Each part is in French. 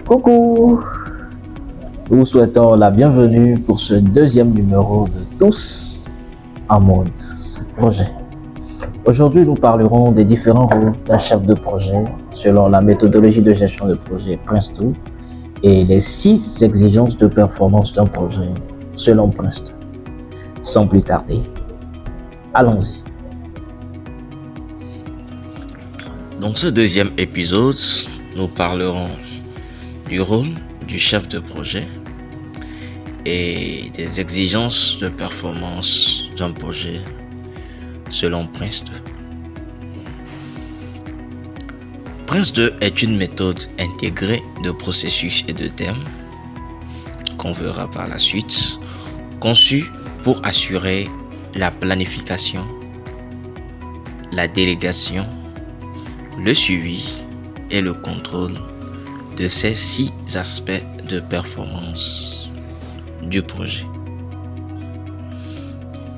Coucou, nous vous souhaitons la bienvenue pour ce deuxième numéro de Tous en mode projet. Aujourd'hui, nous parlerons des différents rôles d'un chef de projet selon la méthodologie de gestion de projet Prince2 et les 6 exigences de performance d'un projet selon Prince2. Sans plus tarder, allons-y. Dans ce deuxième épisode, nous parlerons du rôle du chef de projet et des exigences de performance d'un projet selon Prince2. Prince2 est une méthode intégrée de processus et de thèmes qu'on verra par la suite, conçue pour assurer la planification, la délégation, le suivi et le contrôle de ces 6 aspects de performance du projet.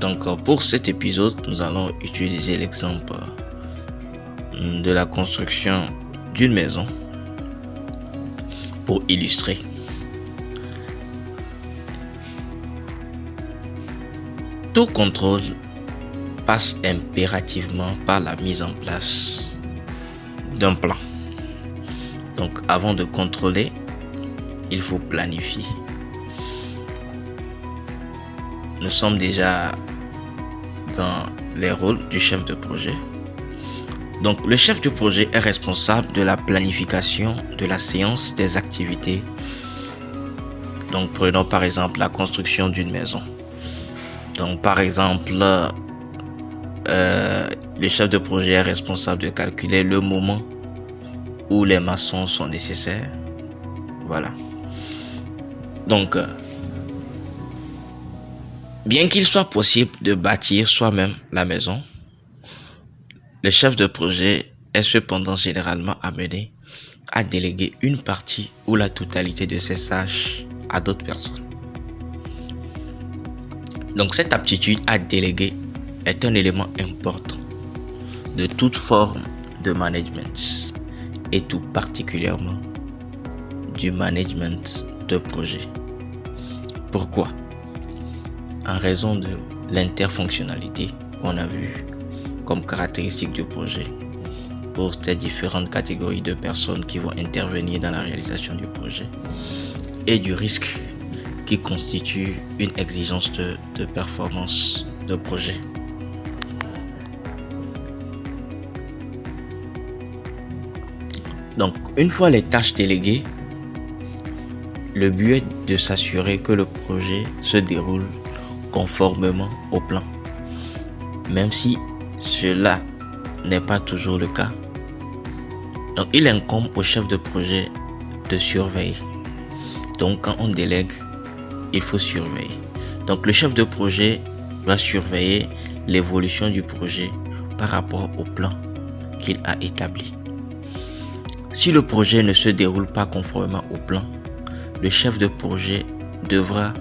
Donc pour cet épisode, nous allons utiliser l'exemple de la construction d'une maison pour illustrer. Tout contrôle passe impérativement par la mise en place d'un plan. Donc avant de contrôler, il faut planifier. Nous sommes déjà dans les rôles du chef de projet. Donc le chef de projet est responsable de la planification de la séance des activités. Donc prenons par exemple la construction d'une maison. Donc par exemple, le chef de projet est responsable de calculer le moment où les maçons sont nécessaires. Voilà. Donc, bien qu'il soit possible de bâtir soi-même la maison, le chef de projet est cependant généralement amené à déléguer une partie ou la totalité de ses tâches à d'autres personnes. Donc, cette aptitude à déléguer est un élément important de toute forme de management et tout particulièrement du management de projet. Pourquoi? En raison de l'interfonctionnalité qu'on a vu comme caractéristique du projet pour ces différentes catégories de personnes qui vont intervenir dans la réalisation du projet et du risque qui constitue une exigence de performance de projet. Donc, une fois les tâches déléguées, le but est de s'assurer que le projet se déroule conformément au plan. Même si cela n'est pas toujours le cas. Donc, il incombe au chef de projet de surveiller. Donc, quand on délègue, il faut surveiller. Donc, le chef de projet doit surveiller l'évolution du projet par rapport au plan qu'il a établi. Si le projet ne se déroule pas conformément au plan, le chef de projet devra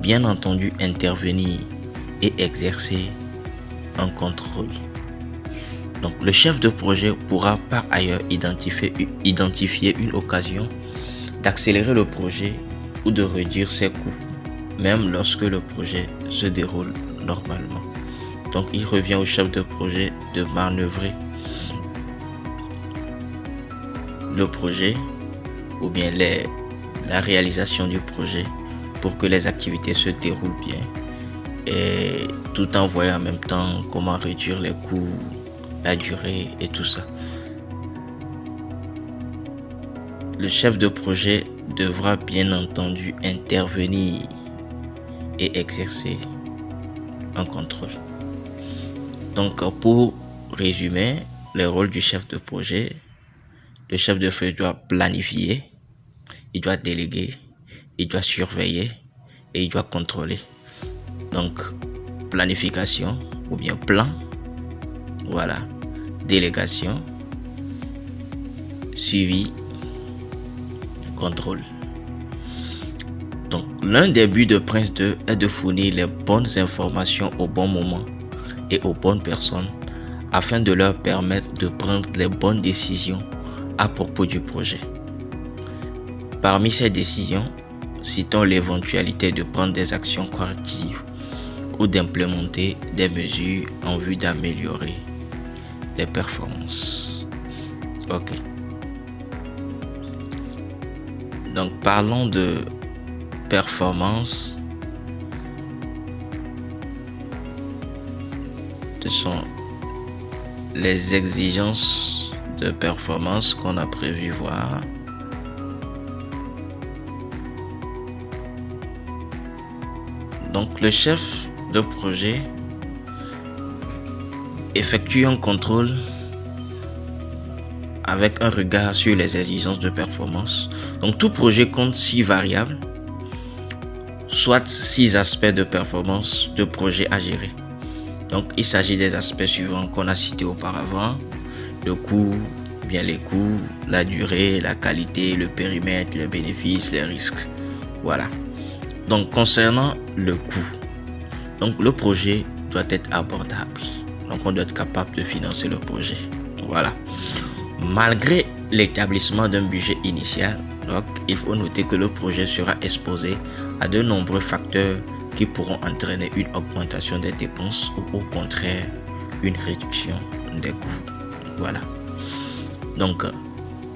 bien entendu intervenir et exercer un contrôle. Donc le chef de projet pourra par ailleurs identifier une occasion d'accélérer le projet ou de réduire ses coûts, même lorsque le projet se déroule normalement. Donc il revient au chef de projet de manœuvrer le projet ou bien la réalisation du projet pour que les activités se déroulent bien et tout en voyant en même temps comment réduire les coûts, la durée et tout ça. Le chef de projet devra bien entendu intervenir et exercer un contrôle. Donc pour résumer les rôles du chef de projet, le chef de projet doit planifier, il doit déléguer, il doit surveiller et il doit contrôler. Donc, planification ou bien plan, voilà, délégation, suivi, contrôle. Donc, l'un des buts de Prince2 est de fournir les bonnes informations au bon moment et aux bonnes personnes afin de leur permettre de prendre les bonnes décisions à propos du projet. Parmi ces décisions, citons l'éventualité de prendre des actions correctives ou d'implémenter des mesures en vue d'améliorer les performances. Ok. Donc parlons de performance. Ce sont les exigences de performance qu'on a prévu voir. Donc le chef de projet effectue un contrôle avec un regard sur les exigences de performance. Donc tout projet compte 6 variables, soit 6 aspects de performance de projet à gérer. Donc il s'agit des aspects suivants qu'on a cités auparavant: le coût, bien les coûts, la durée, la qualité, le périmètre, les bénéfices, les risques. Voilà. Donc concernant le coût, donc le projet doit être abordable. Donc on doit être capable de financer le projet. Voilà. Malgré l'établissement d'un budget initial, donc il faut noter que le projet sera exposé à de nombreux facteurs qui pourront entraîner une augmentation des dépenses ou au contraire une réduction des coûts. Voilà. Donc,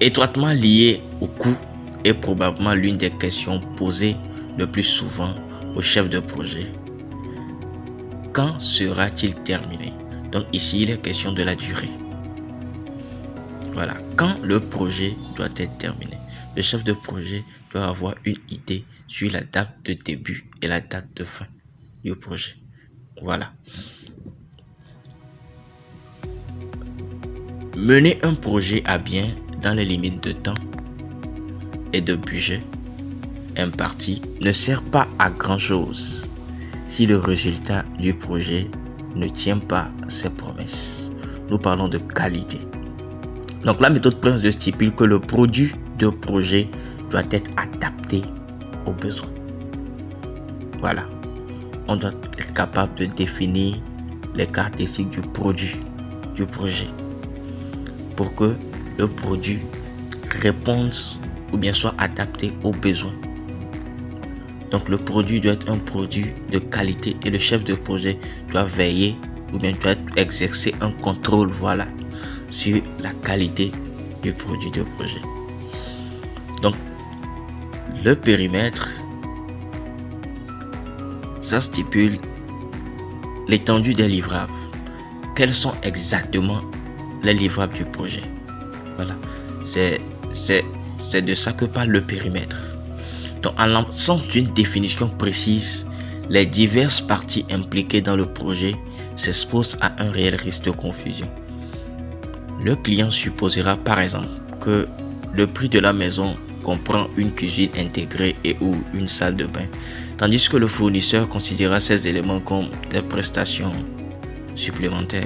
étroitement lié au coût est probablement l'une des questions posées le plus souvent au chef de projet. Quand sera-t-il terminé? Donc ici, il est question de la durée. Voilà. Quand le projet doit être terminé? Le chef de projet doit avoir une idée sur la date de début et la date de fin du projet. Voilà. Mener un projet à bien dans les limites de temps et de budget imparti ne sert pas à grand chose si le résultat du projet ne tient pas ses promesses. Nous parlons de qualité. Donc la méthode Prince stipule que le produit de projet doit être adapté aux besoins. Voilà. On doit être capable de définir les caractéristiques du produit, du projet, pour que le produit réponde ou bien soit adapté aux besoins. Donc le produit doit être un produit de qualité et le chef de projet doit veiller ou bien doit exercer un contrôle, voilà, sur la qualité du produit de projet. Donc le périmètre, ça stipule l'étendue des livrables. Quels sont exactement les livrables du projet? Voilà, c'est de ça que parle le périmètre. Donc en l'absence d'une définition précise, les diverses parties impliquées dans le projet s'exposent à un réel risque de confusion. Le client supposera par exemple que le prix de la maison comprend une cuisine intégrée et ou une salle de bain, tandis que le fournisseur considérera ces éléments comme des prestations supplémentaires.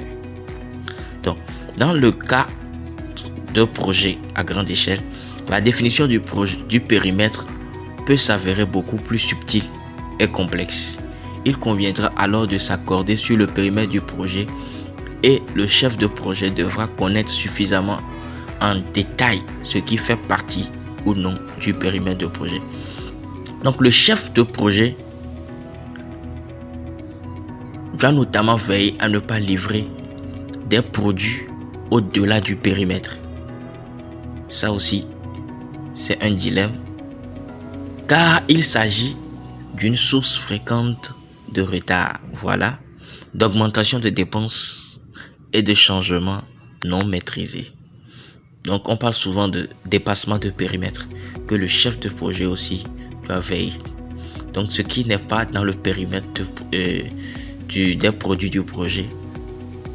Donc, dans le cas de projet à grande échelle, la définition du périmètre peut s'avérer beaucoup plus subtile et complexe. Il conviendra alors de s'accorder sur le périmètre du projet et le chef de projet devra connaître suffisamment en détail ce qui fait partie ou non du périmètre de projet. Donc le chef de projet doit notamment veiller à ne pas livrer des produits au-delà du périmètre. Ça aussi, c'est un dilemme, car il s'agit d'une source fréquente de retard, voilà, d'augmentation de dépenses et de changements non maîtrisés. Donc on parle souvent de dépassement de périmètre, que le chef de projet aussi doit veiller. Donc ce qui n'est pas dans le périmètre des produits du projet,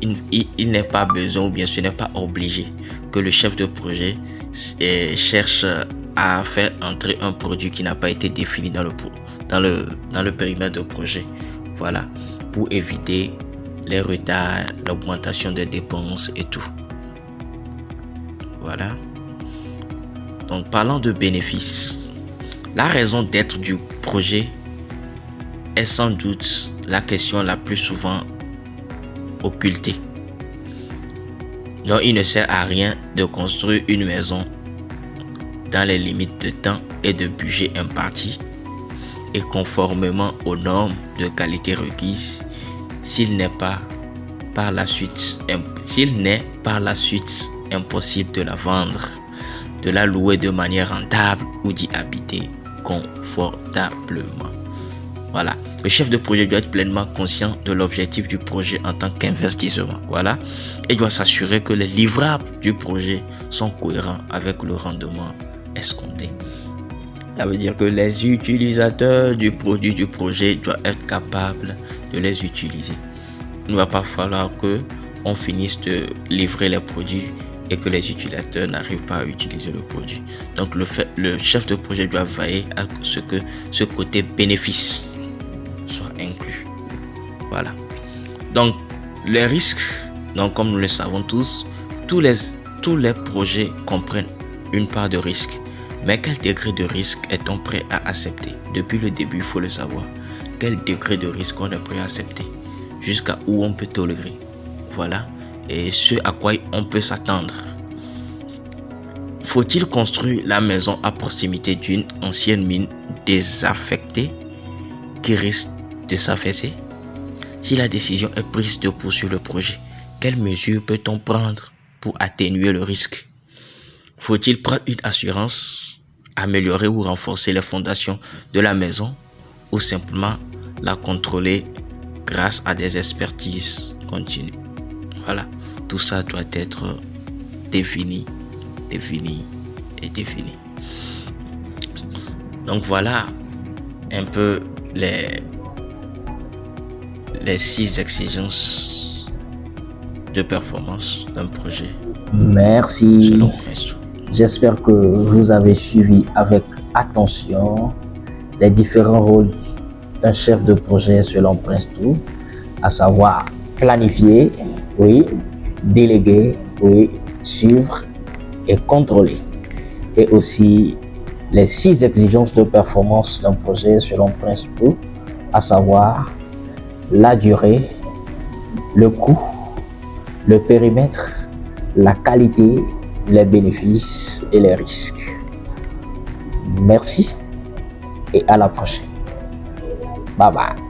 il n'est pas besoin ou bien ce n'est pas obligé que le chef de projet cherche à faire entrer un produit qui n'a pas été défini dans le périmètre de projet. Voilà, pour éviter les retards, l'augmentation des dépenses et tout. Voilà. Donc parlant de bénéfices, la raison d'être du projet est sans doute la question la plus souvent occultée. Donc il ne sert à rien de construire une maison dans les limites de temps et de budget impartis et conformément aux normes de qualité requises, s'il n'est par la suite impossible de la vendre, de la louer de manière rentable ou d'y habiter confortablement. Voilà. Le chef de projet doit être pleinement conscient de l'objectif du projet en tant qu'investissement. Voilà. Et doit s'assurer que les livrables du projet sont cohérents avec le rendement escompté. Ça veut dire que les utilisateurs du produit du projet doivent être capables de les utiliser. Il ne va pas falloir que on finisse de livrer les produits et que les utilisateurs n'arrivent pas à utiliser le produit. Donc le chef de projet doit veiller à ce que ce côté bénéfice soit inclus. Voilà. Donc les risques, donc comme nous le savons tous les projets comprennent une part de risque. Mais quel degré de risque est-on prêt à accepter? Depuis le début, il faut le savoir. Quel degré de risque on est prêt à accepter? Jusqu'à où on peut tolérer? Voilà. Et ce à quoi on peut s'attendre. Faut-il construire la maison à proximité d'une ancienne mine désaffectée qui risque de s'affaisser? Si la décision est prise de poursuivre le projet, quelles mesures peut-on prendre pour atténuer le risque? Faut-il prendre une assurance, améliorer ou renforcer les fondations de la maison ou simplement la contrôler grâce à des expertises continues? Voilà, tout ça doit être défini. Donc voilà un peu les 6 exigences de performance d'un projet. Merci. Selon Presto. J'espère que vous avez suivi avec attention les différents rôles d'un chef de projet selon Presto, à savoir planifier, oui, déléguer, oui, suivre et contrôler. Et aussi les 6 exigences de performance d'un projet selon Presto, à savoir la durée, le coût, le périmètre, la qualité, les bénéfices et les risques. Merci et à la prochaine. Bye bye.